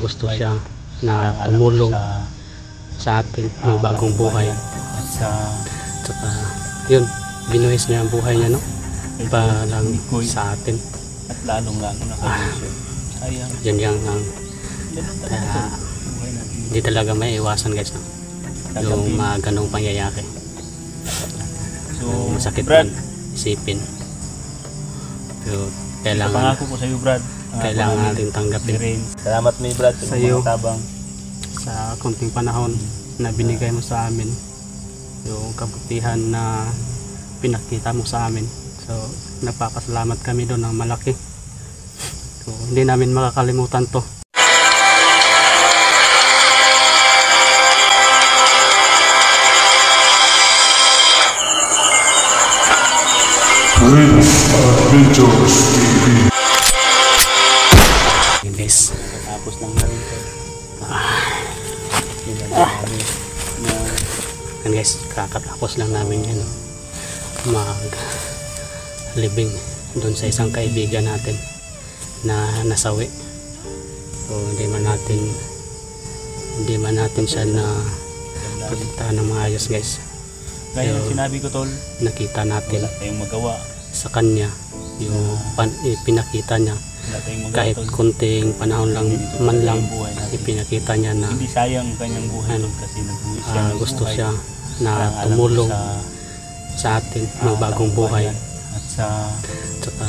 gusto siya na tumulong sa atin ng bagong buhay. Tsaka yun, binuhis niya ang buhay niya, no? Para sa atin. At lalong na kayo. Sayang. Yan yung hindi talaga may iwasan, guys, no? Yung mga ganong pangyayari. So, masakit Brad, man isipin. Pero kailangan, pangako ko sa iyo, Brad, kailangan natin tanggapin. Salamat mo, Brad, sa iyo, tabang sa konting panahon na binigay mo sa amin, yung kabutihan na pinakita mo sa amin. So napapasalamat kami doon ng malaki. So hindi namin makakalimutan to. Adventures TV. Guys, tapos lang na rin to. And guys, kakatapos lang namin yan, mag-libing doon sa isang kaibigan natin na nasawi. So hindi man natin siya na protektahan ng maayos, guys. Gaya ng sinabi ko, tol, nakita natin wala tayong magawa sa kanya yung pinakita niya, kahit konting panahon lang man lang, ipinakita niya na hindi sayang ang kanyang buhay, kasi gusto siya na tumulong sa atin ng bagong buhay. At tsaka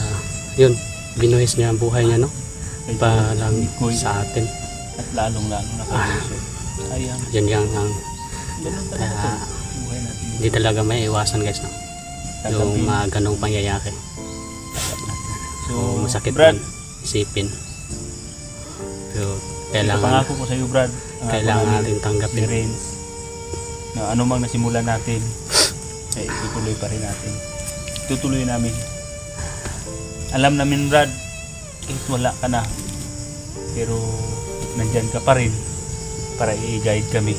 yun, binuhis niya ang buhay niya, no? Para sa atin. At lalong na kayo. Sayang. Yan yung hindi talaga may iwasan, guys, no? Yung mga ganong pangyayari. So masakit Brad, man isipin. Pero kailangan, pangako ko sa iyo, Brad, kailangan natin tanggapin. Na anumang nasimulan natin, ay itutuloy pa rin natin. Itutuloy namin. Alam namin, Brad, kahit wala ka na, pero nandyan ka pa rin para i-guide kami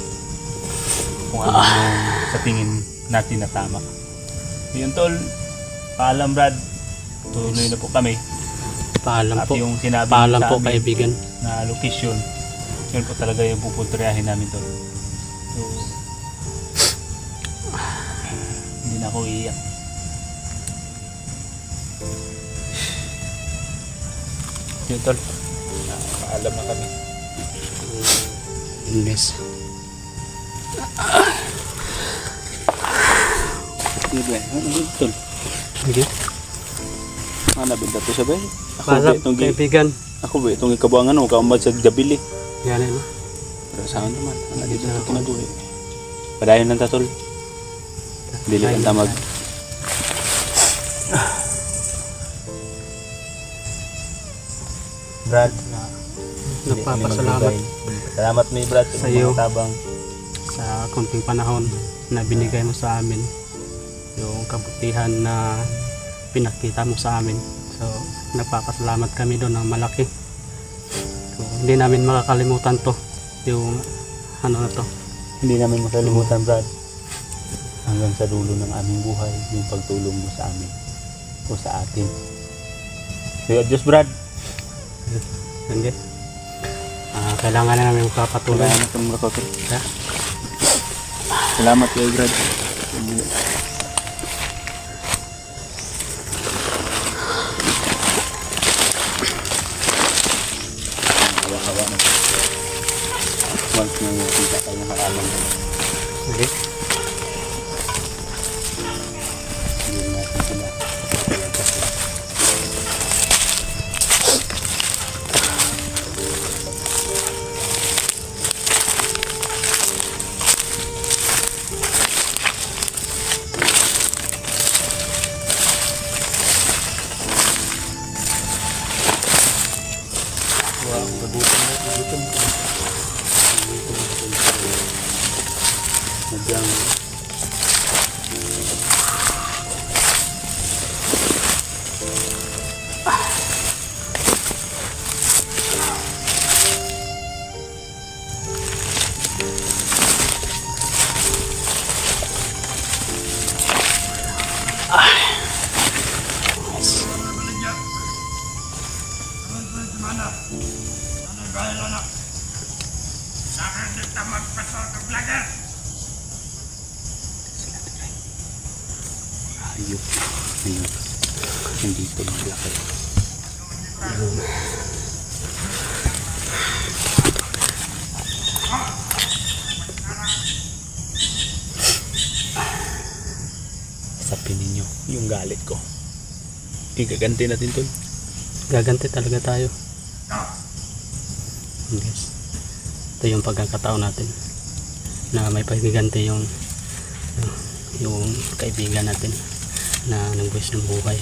kung ano yung sa tingin natin na tama. Yun, tol, paalam, Brad, tuloy na po kami. Paalam at po, yung sinabi paalam sa po amin kaibigan, na location, yun po talaga yung pupuntayahin namin, tol. So hindi na ako iiyak. Yun, tol, paalam na kami. yes. Tol, Sige, ano binta to sabay? paalam kaibigan. Ako ba itong ikabuangan mo kaumad sa gabili. Yan, no? Pero saan naman, ano dito na kinabuhi. Padayon ng tatol. Dili ang tamag. Brad, Napapasalamat salamat mo, Brad, sa iyo, tabang sa konting panahon na binigay mo sa amin, yung kabutihan na pinakita mo sa amin. So napapasalamat kami doon ng malaki. So hindi namin makakalimutan to, yung ano na to. Hindi namin makalimutan, Brad, hanggang sa dulo ng aming buhay, yung pagtulong mo sa amin o sa atin. So Diyos, Brad, Hindi. Kailangan na namin magpapatuloy. salamat kang makakote. Salamat kayo, Brad. Hawa-hawa na. Once na nakita tayo ng halaman. Okay. Hindi natin sila. Nadyang Ayun. Ayun. Nandito maglaki. Ayun. Sapin ninyo yung galit ko. Igaganti natin tol. Gaganti talaga tayo. Guys, ito yung pagkakataon natin na may paggiganti yung kaibigan natin na nagbuwis ng buhay.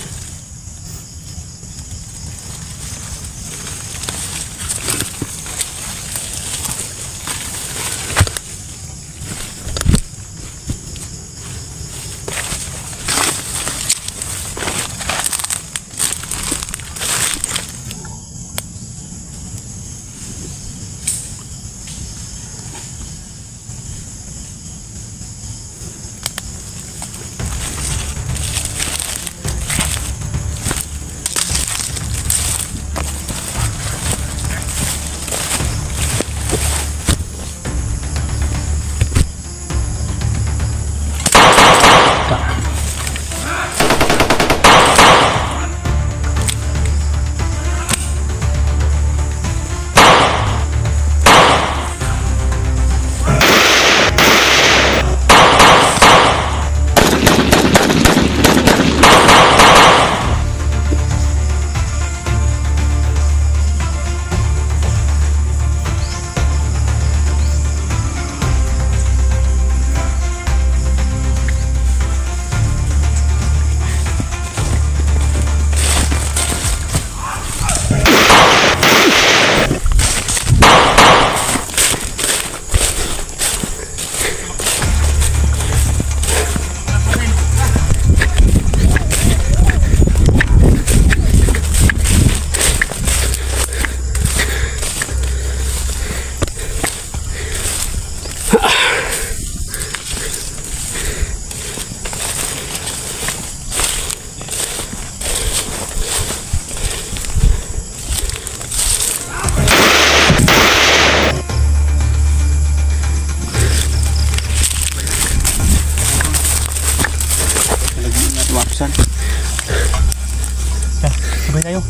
Sabay tayo.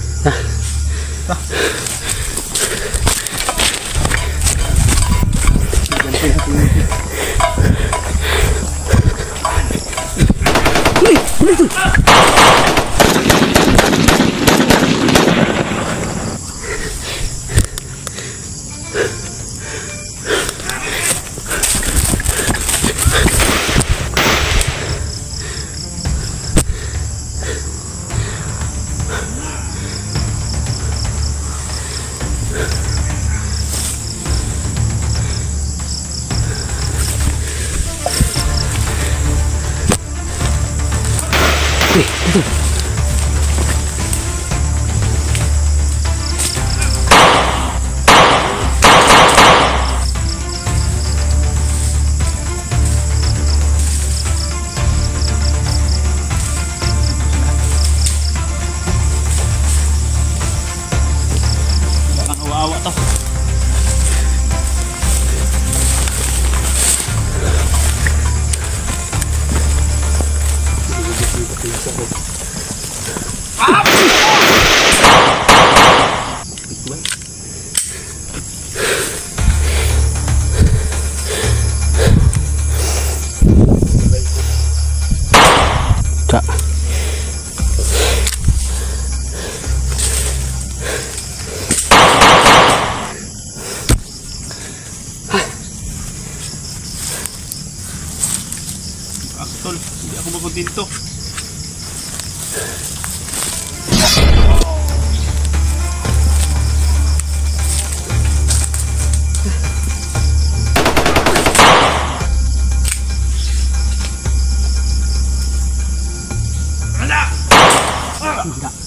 Tol, hindi ako makontento.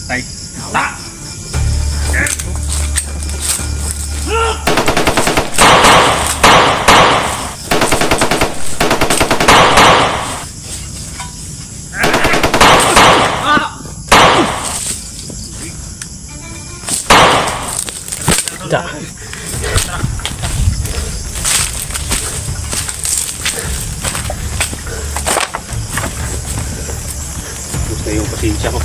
Tay. Ta. na yung pasensya ko.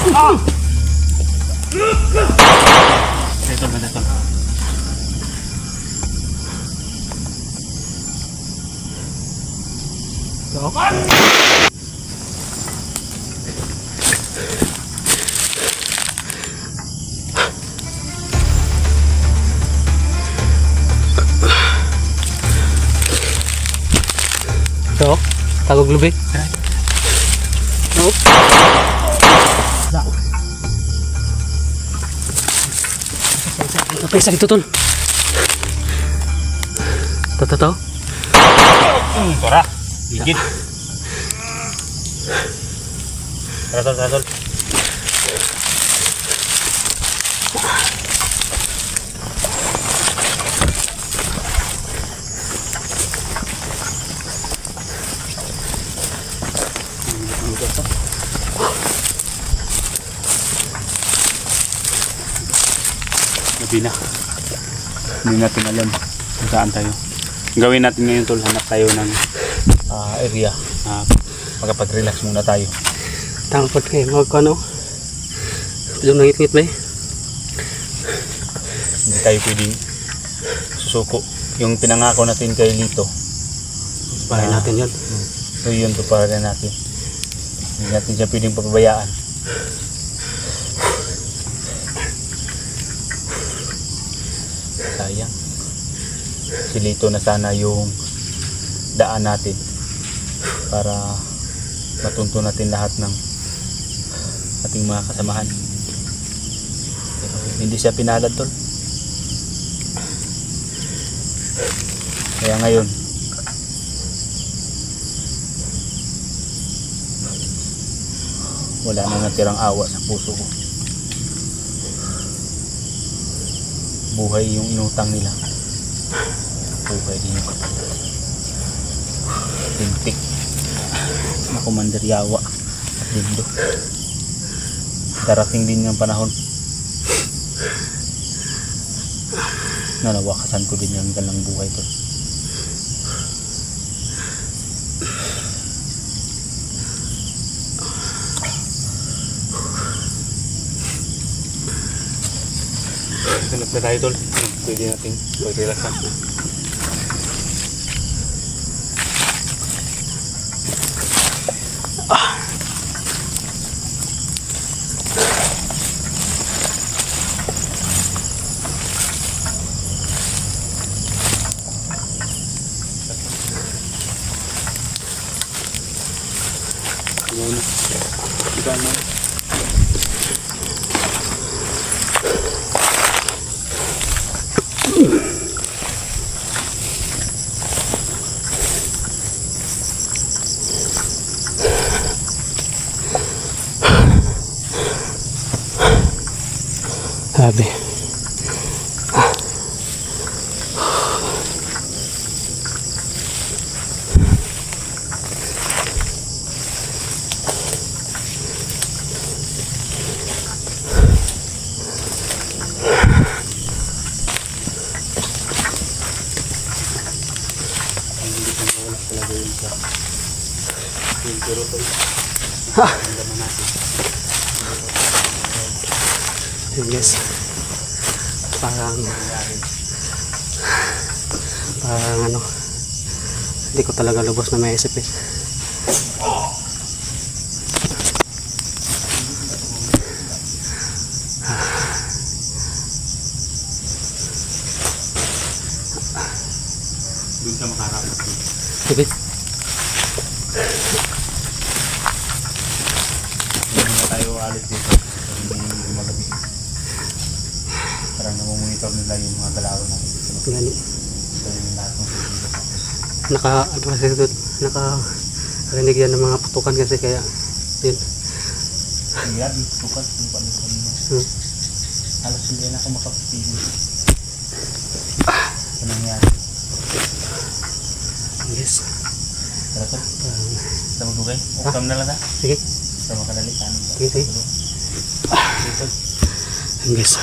Betul. So, tagog lubik. No. Apa sakit tol? Tahu? Tora, gigit. Rasol. Gabi na. Hindi natin alam kung saan tayo. Gawin natin ngayon tol, hanap tayo ng area na makapag-relax muna tayo. Tangkot kayo, magkano? Belum nangit-ngit ba eh? Hindi tayo pwedeng susuko. Yung pinangako natin kay Lito, Bahay natin yun. so yun, tuparan natin. Hindi natin siya pwedeng papabayaan. Sayang. Si Lito na sana yung daan natin para matunto natin lahat ng ating mga kasamahan. Pero hindi siya pinalad tol. Kaya ngayon wala na natirang awa sa puso ko. Buhay yung inutang nila. Buhay din yung tintik na Commander Yawa at Lindo. Darating din yung panahon na nawakasan ko din yung galang buhay to. Hanap na tayo tol. Pwede natin mag-relaxan. Sabi. Yes. Parang ano, hindi ko talaga lubos na may isip eh. Doon ka makarapat. Sige. Hindi na tayo alis dito. Hindi gumagabi. Parang namumonitor nila yung mga galawan namin. Gani. So yung lahat ng sisiyo. Ano kasi ito, nakarinig yan ng mga putukan kasi kaya yun. Yan, tukan. Yung paano kanina. Halos hindi na ako makapipigil. Ano nangyari? Yes. Tara to. Sa magdugay. Ukam na lang na. Sige. Sa makadali. Sige, sige. Dito. Yes.